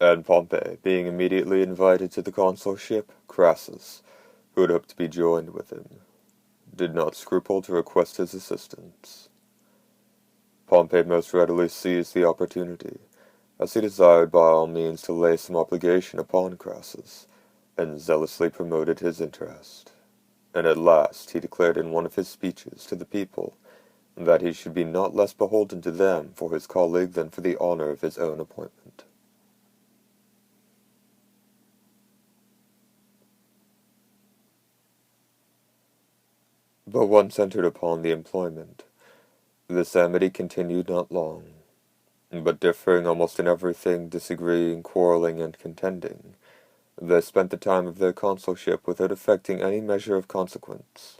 And Pompey, being immediately invited to the consulship, Crassus, who had hoped to be joined with him, did not scruple to request his assistance. Pompey most readily seized the opportunity, as he desired by all means to lay some obligation upon Crassus, and zealously promoted his interest. And at last he declared in one of his speeches to the people that he should be not less beholden to them for his colleague than for the honor of his own appointment. But once entered upon the employment, this amity continued not long, but differing almost in everything, disagreeing, quarrelling, and contending, they spent the time of their consulship without effecting any measure of consequence,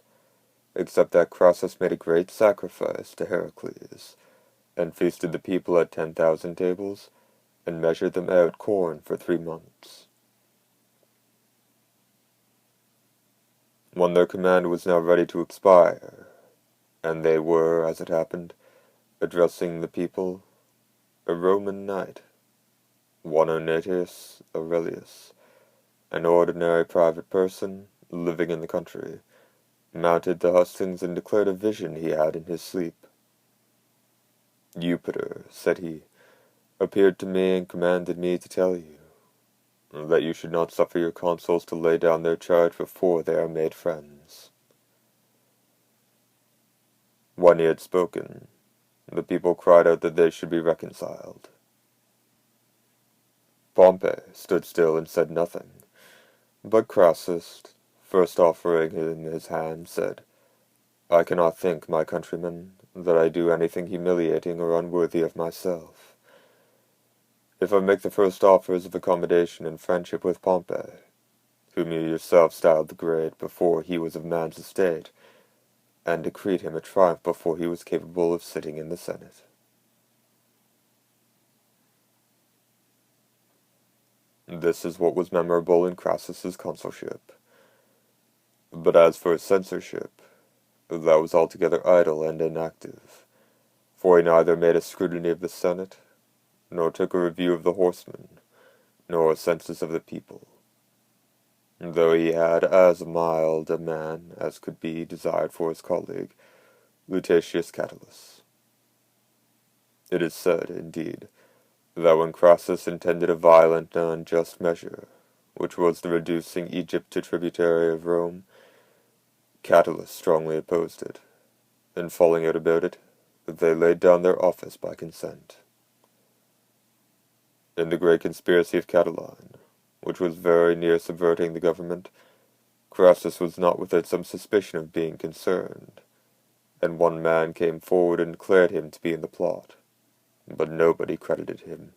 except that Crassus made a great sacrifice to Heracles, and feasted the people at 10,000 tables, and measured them out corn for 3 months. When their command was now ready to expire, and they were, as it happened, addressing the people, a Roman knight, one Onatius Aurelius, an ordinary private person living in the country, mounted the hustings and declared a vision he had in his sleep. "Jupiter," said he, "appeared to me and commanded me to tell you that you should not suffer your consuls to lay down their charge before they are made friends." When he had spoken, the people cried out that they should be reconciled. Pompey stood still and said nothing, but Crassus, first offering him his hand, said, "I cannot think, my countrymen, that I do anything humiliating or unworthy of myself. If I make the first offers of accommodation and friendship with Pompey, whom you yourself styled the great before he was of man's estate, and decreed him a triumph before he was capable of sitting in the Senate." This is what was memorable in Crassus's consulship. But as for his censorship, that was altogether idle and inactive, for he neither made a scrutiny of the Senate, nor took a review of the horsemen, nor a census of the people, though he had as mild a man as could be desired for his colleague, Lutatius Catulus. It is said, indeed, that when Crassus intended a violent and unjust measure, which was the reducing Egypt to tributary of Rome, Catulus strongly opposed it, and falling out about it, they laid down their office by consent. In the great conspiracy of Catiline, which was very near subverting the government, Crassus was not without some suspicion of being concerned, and one man came forward and declared him to be in the plot, but nobody credited him.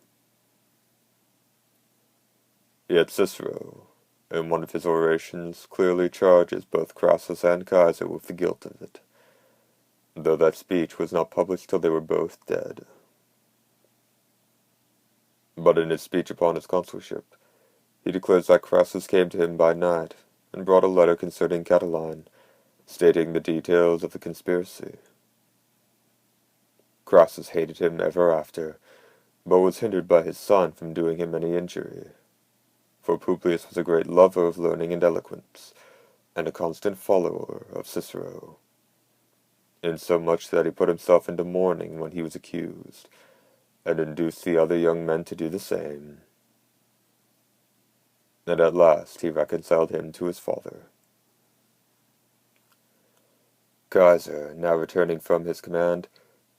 Yet Cicero, in one of his orations, clearly charges both Crassus and Caesar with the guilt of it, though that speech was not published till they were both dead. But in his speech upon his consulship, he declares that Crassus came to him by night, and brought a letter concerning Catiline, stating the details of the conspiracy. Crassus hated him ever after, but was hindered by his son from doing him any injury, for Publius was a great lover of learning and eloquence, and a constant follower of Cicero, insomuch that he put himself into mourning when he was accused, and induced the other young men to do the same. And at last he reconciled him to his father. Caesar, now returning from his command,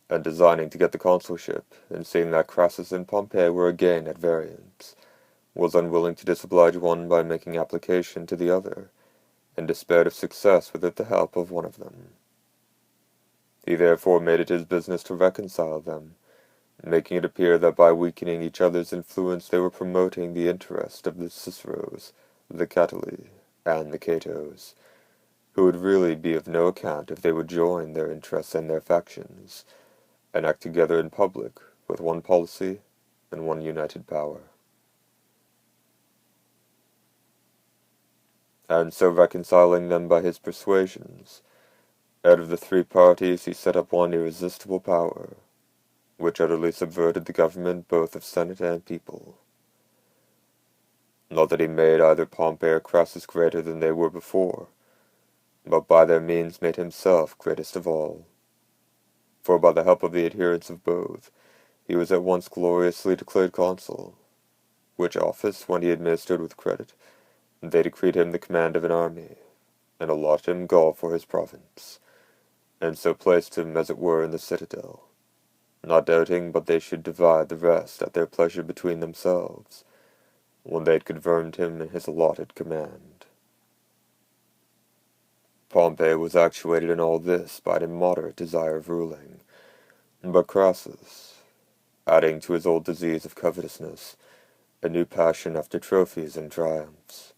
and designing to get the consulship, and seeing that Crassus and Pompey were again at variance, was unwilling to disoblige one by making application to the other, and despaired of success without the help of one of them. He therefore made it his business to reconcile them, making it appear that by weakening each other's influence they were promoting the interest of the Ciceros, the Catuli, and the Catos, who would really be of no account if they would join their interests and their factions, and act together in public with one policy and one united power. And so reconciling them by his persuasions, out of the 3 parties he set up one irresistible power, which utterly subverted the government both of Senate and people. Not that he made either Pompey or Crassus greater than they were before, but by their means made himself greatest of all. For by the help of the adherents of both, he was at once gloriously declared consul, which office, when he administered with credit, they decreed him the command of an army, and allotted him Gaul for his province, and so placed him as it were in the citadel, not doubting but they should divide the rest at their pleasure between themselves, when they had confirmed him in his allotted command. Pompey was actuated in all this by an immoderate desire of ruling, but Crassus, adding to his old disease of covetousness a new passion after trophies and triumphs,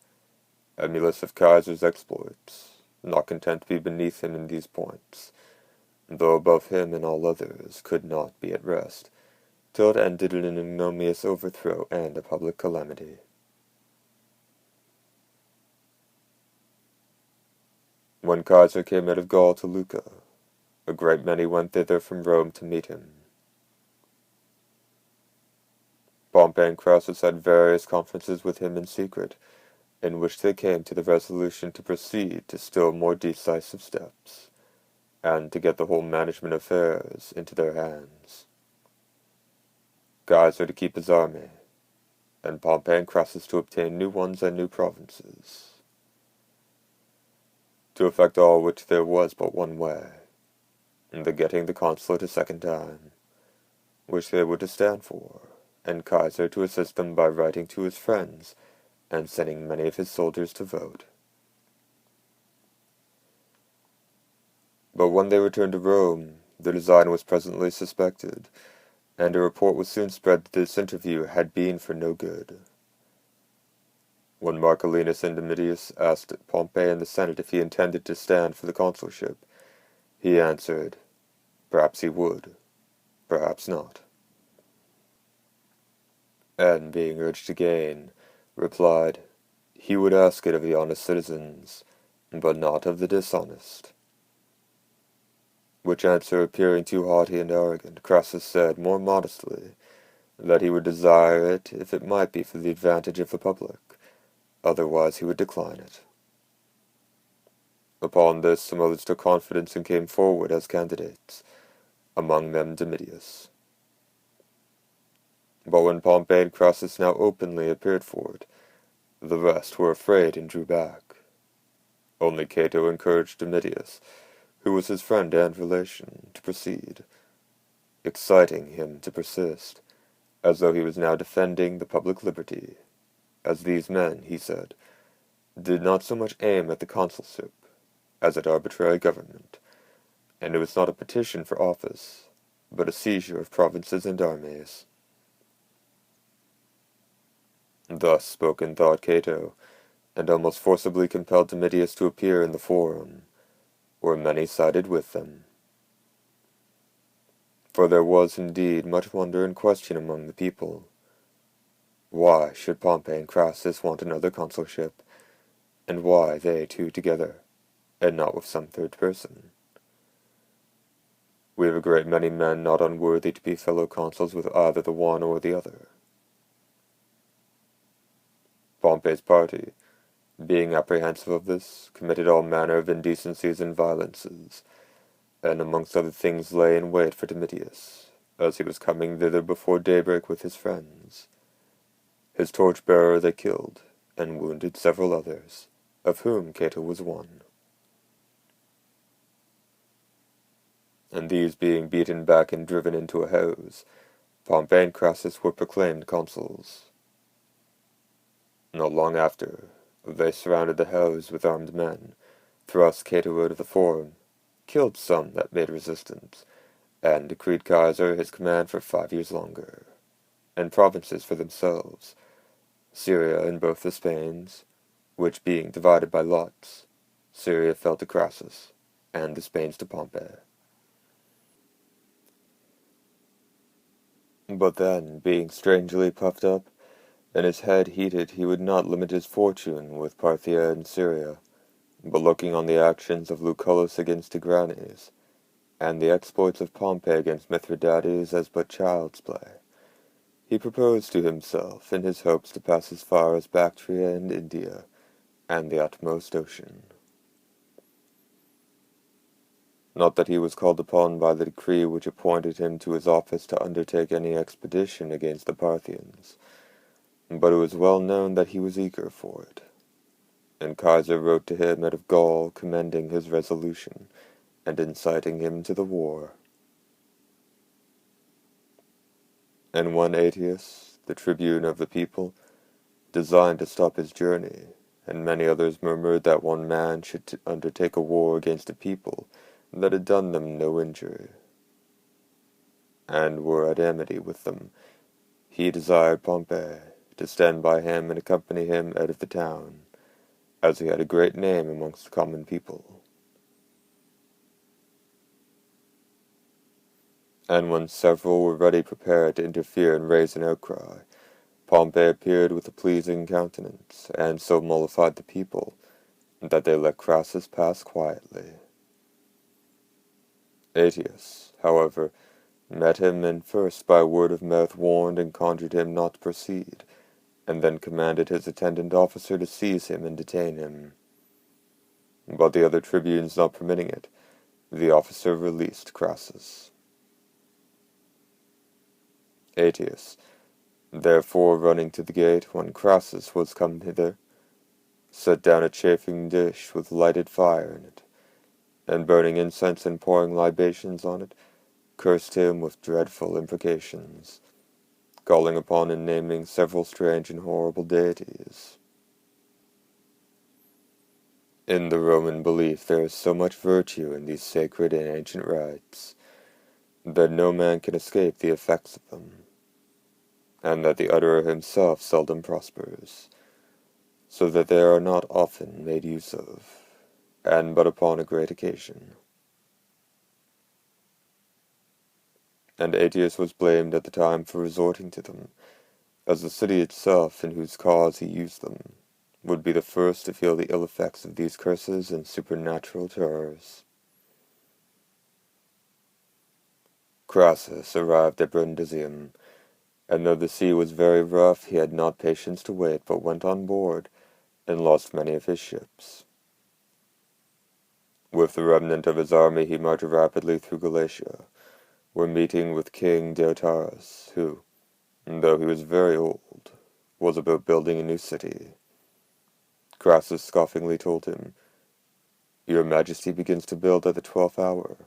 emulous of Caesar's exploits, not content to be beneath him in these points, though above him in all others, could not be at rest, till it ended in an ignominious overthrow and a public calamity. When Caesar came out of Gaul to Lucca, a great many went thither from Rome to meet him. Pompey and Crassus had various conferences with him in secret, in which they came to the resolution to proceed to still more decisive steps, and to get the whole management of affairs into their hands. Caesar to keep his army, and Pompey and Crassus to obtain new ones and new provinces. To effect all which there was but one way, the getting the consulate a second time, which they were to stand for, and Caesar to assist them by writing to his friends, and sending many of his soldiers to vote. But when they returned to Rome, their design was presently suspected, and a report was soon spread that this interview had been for no good. When Marcellinus and Domitius asked Pompey in the Senate if he intended to stand for the consulship, he answered, perhaps he would, perhaps not. And being urged again, replied, he would ask it of the honest citizens, but not of the dishonest. Which answer appearing too haughty and arrogant, Crassus said more modestly, that he would desire it if it might be for the advantage of the public, otherwise he would decline it. Upon this some others took confidence and came forward as candidates, among them Domitius. But when Pompey and Crassus now openly appeared for it, the rest were afraid and drew back. Only Cato encouraged Domitius, who was his friend and relation, to proceed, exciting him to persist, as though he was now defending the public liberty, as these men, he said, did not so much aim at the consulship as at arbitrary government, and it was not a petition for office, but a seizure of provinces and armies. Thus spoke and thought Cato, and almost forcibly compelled Domitius to appear in the forum, where many sided with them. For there was indeed much wonder and question among the people. Why should Pompey and Crassus want another consulship, and why they two together, and not with some third person? We have a great many men not unworthy to be fellow consuls with either the one or the other. Pompey's party, being apprehensive of this, committed all manner of indecencies and violences, and amongst other things lay in wait for Domitius, as he was coming thither before daybreak with his friends. His torch-bearer they killed, and wounded several others, of whom Cato was one. And these being beaten back and driven into a house, Pompey and Crassus were proclaimed consuls. Not long after, they surrounded the house with armed men, thrust Cato out of the forum, killed some that made resistance, and decreed Caesar his command for 5 years longer, and provinces for themselves, Syria and both the Spains, which being divided by lots, Syria fell to Crassus, and the Spains to Pompey. But then, being strangely puffed up, and his head heated, he would not limit his fortune with Parthia and Syria, but looking on the actions of Lucullus against Tigranes, and the exploits of Pompey against Mithridates as but child's play, he proposed to himself in his hopes to pass as far as Bactria and India, and the utmost ocean. Not that he was called upon by the decree which appointed him to his office to undertake any expedition against the Parthians, but it was well known that he was eager for it, and Caesar wrote to him out of Gaul commending his resolution, and inciting him to the war. And when Aetius, the tribune of the people, designed to stop his journey, and many others murmured that one man should undertake a war against a people that had done them no injury, and were at amity with them, he desired Pompey to stand by him and accompany him out of the town, as he had a great name amongst the common people. And when several were ready prepared to interfere and raise an outcry, Pompey appeared with a pleasing countenance, and so mollified the people, that they let Crassus pass quietly. Aetius, however, met him, and first by word of mouth warned and conjured him not to proceed, and then commanded his attendant officer to seize him and detain him. But the other tribunes not permitting it, the officer released Crassus. Aetius, therefore, running to the gate when Crassus was come hither, set down a chafing dish with lighted fire in it, and burning incense and pouring libations on it, cursed him with dreadful imprecations, calling upon and naming several strange and horrible deities. In the Roman belief there is so much virtue in these sacred and ancient rites, that no man can escape the effects of them, and that the utterer himself seldom prospers, so that they are not often made use of, and but upon a great occasion. And Aetius was blamed at the time for resorting to them, as the city itself, in whose cause he used them, would be the first to feel the ill effects of these curses and supernatural terrors. Crassus arrived at Brundisium, and though the sea was very rough, he had not patience to wait, but went on board, and lost many of his ships. With the remnant of his army he marched rapidly through Galatia, where meeting with King Deiotarus, who, though he was very old, was about building a new city. Crassus scoffingly told him, "Your Majesty begins to build at the 12th hour."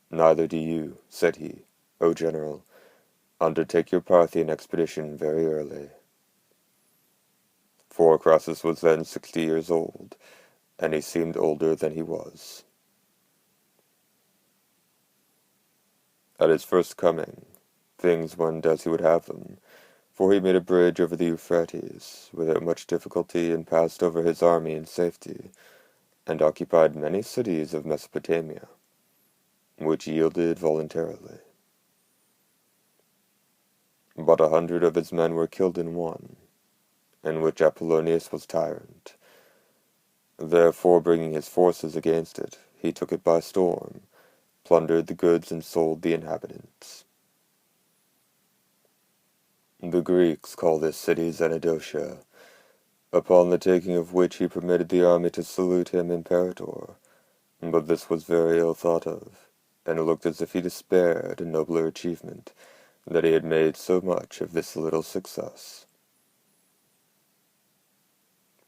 "Neither do you," said he, "O general, undertake your Parthian expedition very early." For Crassus was then 60 years old, and he seemed older than he was. At his first coming, things went as he would have them, for he made a bridge over the Euphrates without much difficulty, and passed over his army in safety, and occupied many cities of Mesopotamia, which yielded voluntarily. But 100 of his men were killed in one, in which Apollonius was tyrant. Therefore, bringing his forces against it, he took it by storm, plundered the goods, and sold the inhabitants. The Greeks call this city Zenidotia, upon the taking of which he permitted the army to salute him imperator, but this was very ill thought of, and it looked as if he despaired a nobler achievement, that he had made so much of this little success.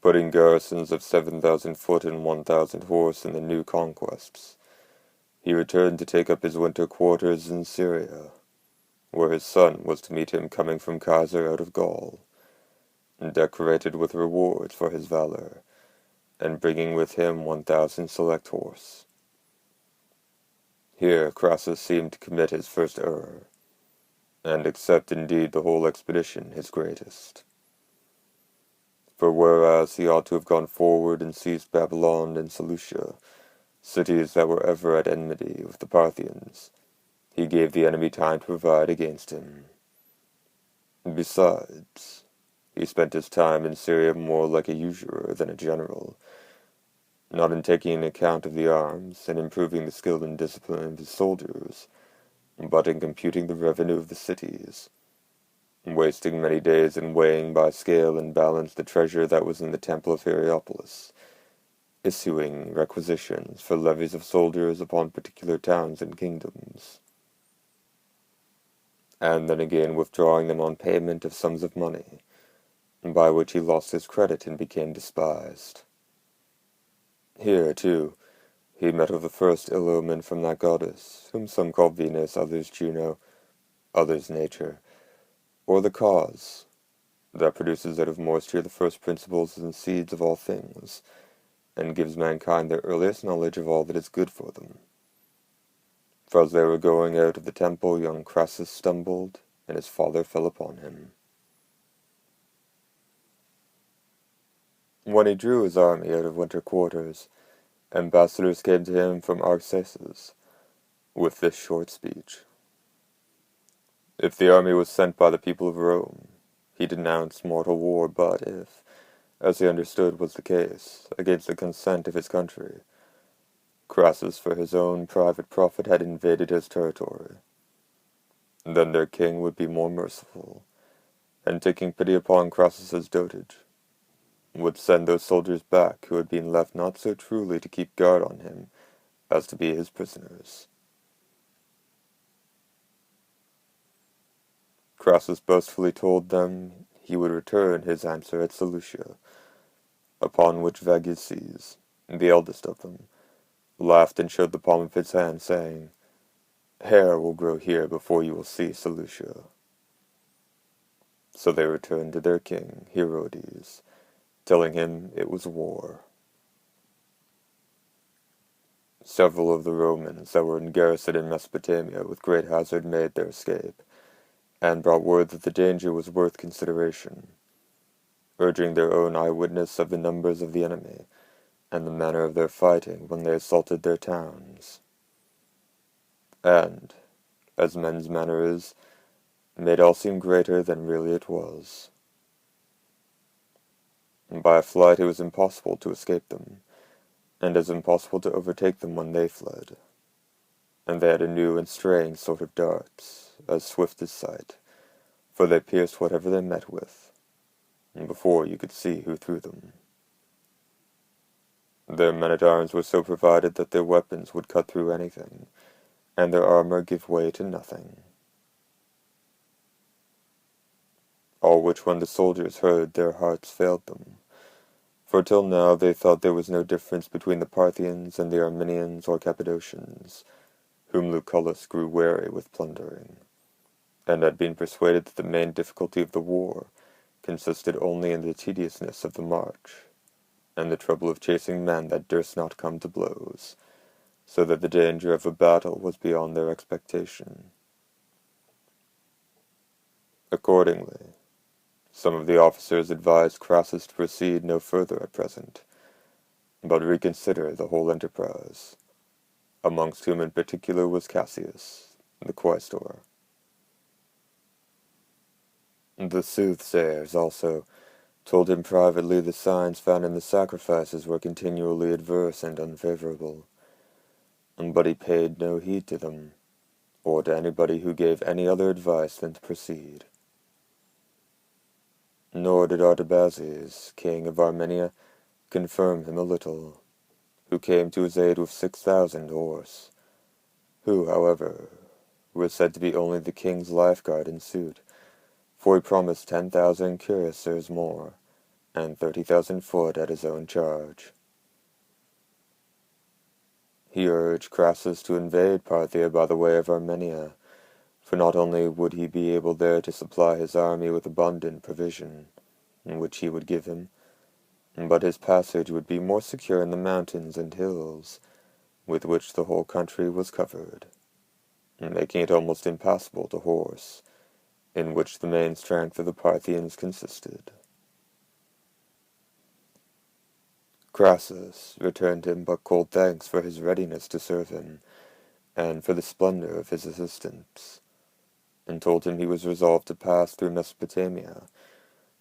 Putting garrisons of 7,000 foot and 1,000 horse in the new conquests, he returned to take up his winter quarters in Syria, where his son was to meet him coming from Caesar out of Gaul, decorated with rewards for his valor, and bringing with him 1,000 select horse. Here Crassus seemed to commit his first error, and accept indeed the whole expedition his greatest. For whereas he ought to have gone forward and seized Babylon and Seleucia, cities that were ever at enmity with the Parthians, he gave the enemy time to provide against him. Besides, he spent his time in Syria more like a usurer than a general, not in taking an account of the arms and improving the skill and discipline of his soldiers, but in computing the revenue of the cities, wasting many days in weighing by scale and balance the treasure that was in the temple of Hierapolis, issuing requisitions for levies of soldiers upon particular towns and kingdoms, and then again withdrawing them on payment of sums of money, by which he lost his credit and became despised. Here, too, he met with the first ill omen from that goddess, whom some call Venus, others Juno, others Nature, or the cause, that produces out of moisture the first principles and seeds of all things, and gives mankind their earliest knowledge of all that is good for them. For as they were going out of the temple, young Crassus stumbled, and his father fell upon him. When he drew his army out of winter quarters, ambassadors came to him from Arsaces, with this short speech. If the army was sent by the people of Rome, he denounced mortal war, but if, as he understood was the case, against the consent of his country, Crassus for his own private profit had invaded his territory, then their king would be more merciful, and taking pity upon Crassus's dotage, would send those soldiers back who had been left not so truly to keep guard on him as to be his prisoners. Crassus boastfully told them he would return his answer at Seleucia, upon which Vagises, the eldest of them, laughed and showed the palm of his hand, saying, "Hair will grow here before you will see Seleucia." So they returned to their king, Herodes, telling him it was war. Several of the Romans that were in garrison in Mesopotamia with great hazard made their escape, and brought word that the danger was worth consideration, urging their own eyewitness of the numbers of the enemy, and the manner of their fighting when they assaulted their towns. And, as men's manner is, made all seem greater than really it was. By a flight it was impossible to escape them, and as impossible to overtake them when they fled. And they had a new and straying sort of darts, as swift as sight, for they pierced whatever they met with, and before you could see who threw them. Their men-at-arms were so provided that their weapons would cut through anything, and their armor give way to nothing. All which when the soldiers heard, their hearts failed them, for till now they thought there was no difference between the Parthians and the Armenians or Cappadocians, whom Lucullus grew weary with plundering, and had been persuaded that the main difficulty of the war consisted only in the tediousness of the march, and the trouble of chasing men that durst not come to blows, so that the danger of a battle was beyond their expectation. Accordingly, some of the officers advised Crassus to proceed no further at present, but reconsider the whole enterprise, amongst whom in particular was Cassius, the quaestor. The soothsayers also told him privately the signs found in the sacrifices were continually adverse and unfavorable, but he paid no heed to them, or to anybody who gave any other advice than to proceed. Nor did Artabases, king of Armenia, confirm him a little, who came to his aid with 6,000 horse, who, however, were said to be only the king's lifeguard in suit, for he promised 10,000 cuirassiers more, and 30,000 foot at his own charge. He urged Crassus to invade Parthia by the way of Armenia, for not only would he be able there to supply his army with abundant provision, which he would give him, but his passage would be more secure in the mountains and hills, with which the whole country was covered, making it almost impassable to horse, in which the main strength of the Parthians consisted. Crassus returned him but cold thanks for his readiness to serve him, and for the splendor of his assistance, and told him he was resolved to pass through Mesopotamia,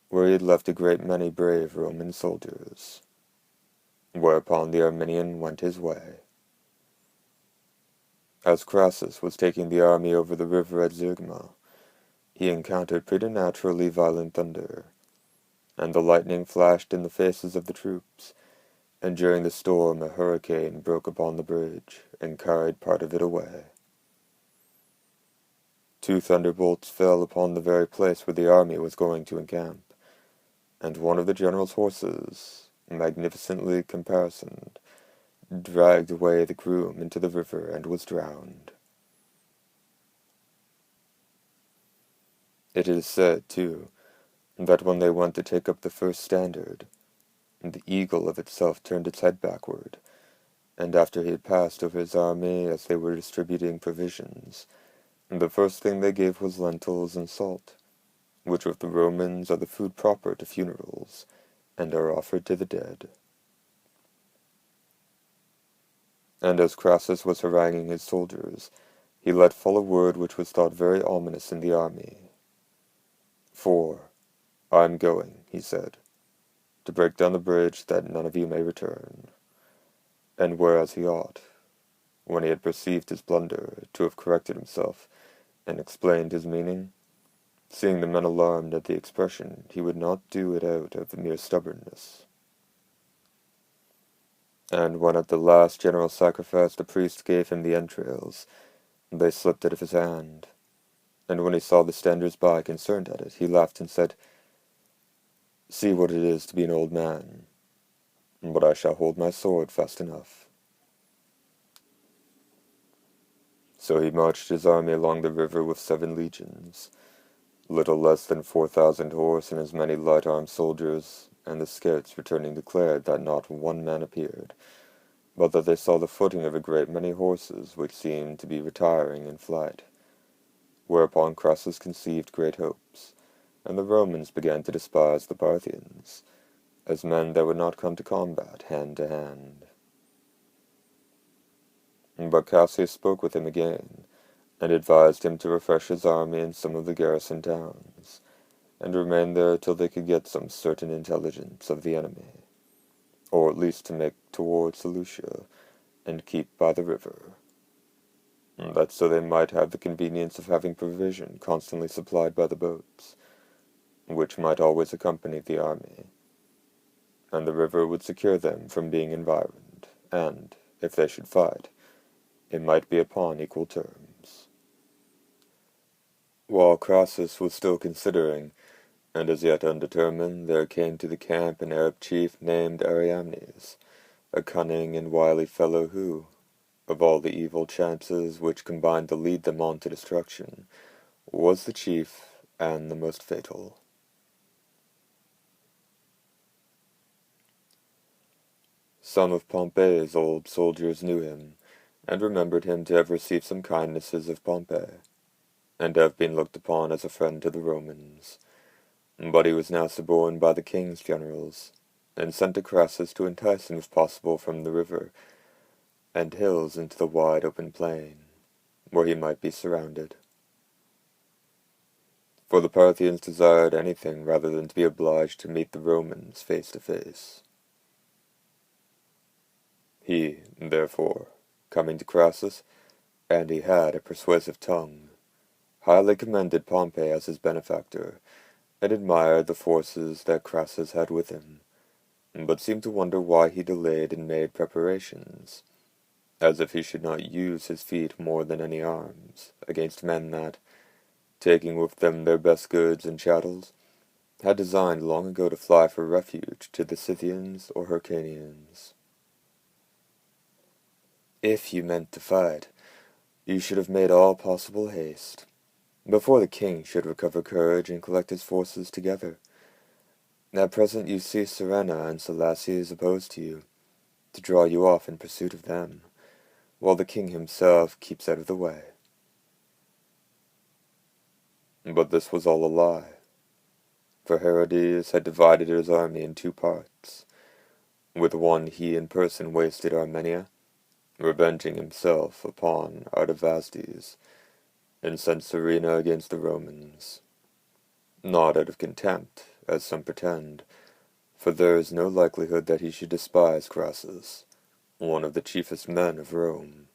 where he had left a great many brave Roman soldiers. Whereupon the Armenian went his way. As Crassus was taking the army over the river at Zergma, he encountered preternaturally violent thunder, and the lightning flashed in the faces of the troops, and during the storm a hurricane broke upon the bridge, and carried part of it away. 2 thunderbolts fell upon the very place where the army was going to encamp, and one of the general's horses, magnificently caparisoned, dragged away the groom into the river and was drowned. It is said, too, that when they went to take up the first standard, the eagle of itself turned its head backward, and after he had passed over his army as they were distributing provisions, the first thing they gave was lentils and salt, which with the Romans are the food proper to funerals, and are offered to the dead. And as Crassus was haranguing his soldiers, he let fall a word which was thought very ominous in the army. "For I am going," he said, "to break down the bridge, that none of you may return." And whereas he ought, when he had perceived his blunder, to have corrected himself, and explained his meaning, seeing the men alarmed at the expression, he would not do it out of mere stubbornness. And when at the last general sacrifice the priest gave him the entrails, they slipped out of his hand, and when he saw the standers-by concerned at it, he laughed and said, "See what it is to be an old man, but I shall hold my sword fast enough." So he marched his army along the river with 7 legions, little less than 4,000 horse and as many light-armed soldiers, and the scouts returning declared that not one man appeared, but that they saw the footing of a great many horses which seemed to be retiring in flight. Whereupon Crassus conceived great hopes, and the Romans began to despise the Parthians, as men that would not come to combat hand to hand. But Cassius spoke with him again, and advised him to refresh his army in some of the garrison towns, and remain there till they could get some certain intelligence of the enemy, or at least to make towards Seleucia, and keep by the river, that so they might have the convenience of having provision constantly supplied by the boats, which might always accompany the army, and the river would secure them from being environed, and, if they should fight, it might be upon equal terms. While Crassus was still considering, and as yet undetermined, there came to the camp an Arab chief named Ariamnes, a cunning and wily fellow who, of all the evil chances which combined to lead them on to destruction, was the chief and the most fatal. Some of Pompey's old soldiers knew him, and remembered him to have received some kindnesses of Pompey, and to have been looked upon as a friend to the Romans. But he was now suborned by the king's generals, and sent to Crassus to entice him if possible from the river and hills into the wide open plain, where he might be surrounded. For the Parthians desired anything rather than to be obliged to meet the Romans face to face. He, therefore, coming to Crassus, and he had a persuasive tongue, highly commended Pompey as his benefactor, and admired the forces that Crassus had with him, but seemed to wonder why he delayed and made preparations, as if he should not use his feet more than any arms, against men that, taking with them their best goods and chattels, had designed long ago to fly for refuge to the Scythians or Hyrcanians. If you meant to fight, you should have made all possible haste, before the king should recover courage and collect his forces together. At present you see Serena and Salaces opposed to you, to draw you off in pursuit of them, while the king himself keeps out of the way. But this was all a lie, for Herodes had divided his army in 2 parts. With one he in person wasted Armenia, revenging himself upon Artavasdes, and sent Serena against the Romans, not out of contempt, as some pretend, for there is no likelihood that he should despise Crassus, one of the chiefest men of Rome,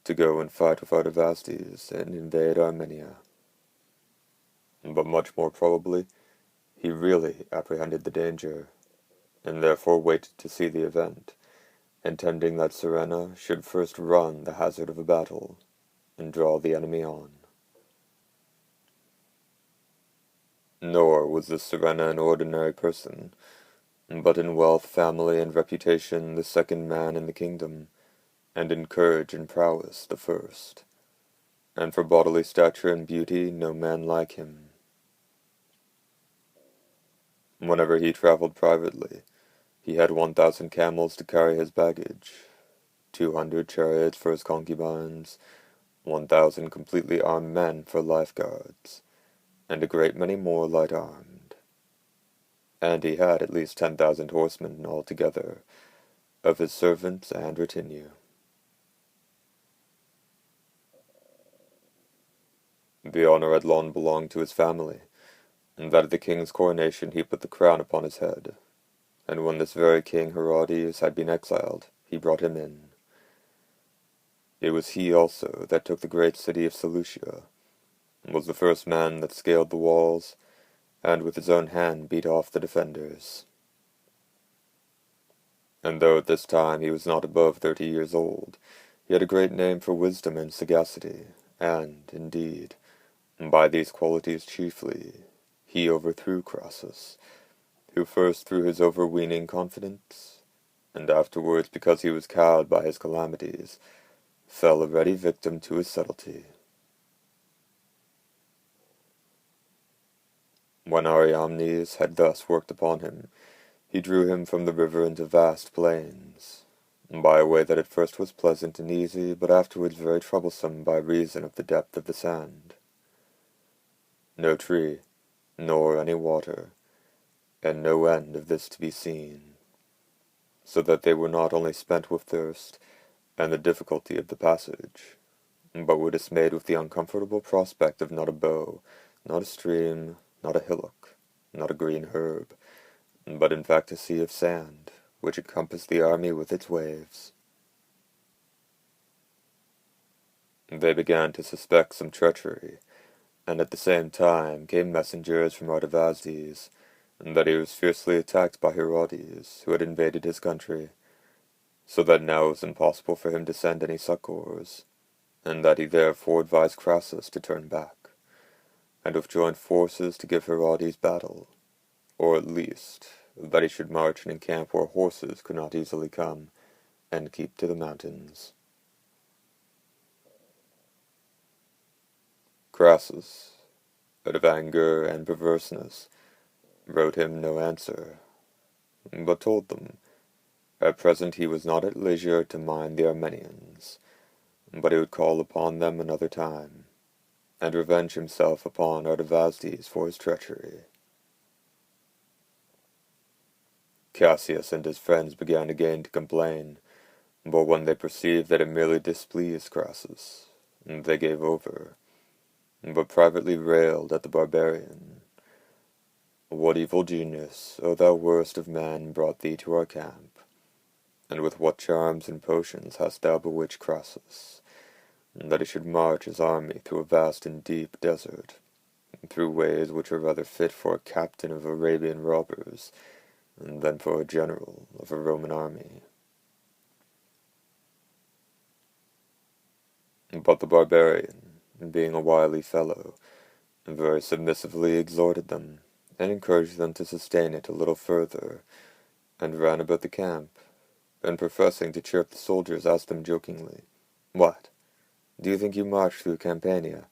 to go and fight with Artavasdes and invade Armenia. But much more probably, he really apprehended the danger, and therefore waited to see the event, intending that Surenna should first run the hazard of a battle, and draw the enemy on. Nor was this Surenna an ordinary person, but in wealth, family, and reputation the second man in the kingdom, and in courage and prowess the first, and for bodily stature and beauty no man like him. Whenever he travelled privately, he had 1,000 camels to carry his baggage, 200 chariots for his concubines, 1,000 completely armed men for lifeguards, and a great many more light-armed. And he had at least 10,000 horsemen altogether, of his servants and retinue. The honour had long belonged to his family, and that at the king's coronation he put the crown upon his head, and when this very king Herodes had been exiled, he brought him in. It was he also that took the great city of Seleucia, and was the first man that scaled the walls, and with his own hand beat off the defenders. And though at this time he was not above 30 years old, he had a great name for wisdom and sagacity, and, indeed, by these qualities chiefly, he overthrew Crassus, who first through his overweening confidence, and afterwards because he was cowed by his calamities, fell a ready victim to his subtlety. When Ariamnes had thus worked upon him, he drew him from the river into vast plains, by a way that at first was pleasant and easy, but afterwards very troublesome by reason of the depth of the sand. No tree, nor any water, and no end of this to be seen, so that they were not only spent with thirst, and the difficulty of the passage, but were dismayed with the uncomfortable prospect of not a bow, not a stream, not a hillock, not a green herb, but in fact a sea of sand, which encompassed the army with its waves. They began to suspect some treachery, and at the same time came messengers from Artavasdes, that he was fiercely attacked by Herodes, who had invaded his country, so that now it was impossible for him to send any succours, and that he therefore advised Crassus to turn back, and with joined forces to give Herodes battle, or at least that he should march and encamp where horses could not easily come, and keep to the mountains. Crassus, out of anger and perverseness, wrote him no answer, but told them, at present he was not at leisure to mind the Armenians, but he would call upon them another time, and revenge himself upon Artavasdes for his treachery. Cassius and his friends began again to complain, but when they perceived that it merely displeased Crassus, they gave over, but privately railed at the barbarian. What evil genius, O thou worst of men, brought thee to our camp? And with what charms and potions hast thou bewitched Crassus, that he should march his army through a vast and deep desert, through ways which are rather fit for a captain of Arabian robbers, than for a general of a Roman army? But the barbarian, being a wily fellow, very submissively exhorted them, and encouraged them to sustain it a little further, and ran about the camp, and professing to cheer up the soldiers, asked them jokingly, "What, do you think you march through Campania,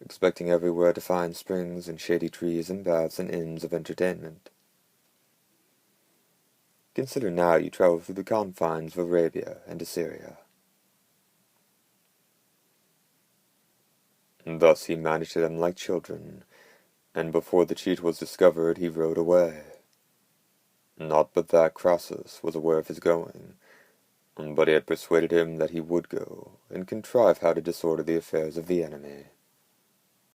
expecting everywhere to find springs and shady trees and baths and inns of entertainment? Consider now you travel through the confines of Arabia and Assyria." And thus he managed them like children, and before the cheat was discovered he rode away. Not but that Crassus was aware of his going, but he had persuaded him that he would go, and contrive how to disorder the affairs of the enemy.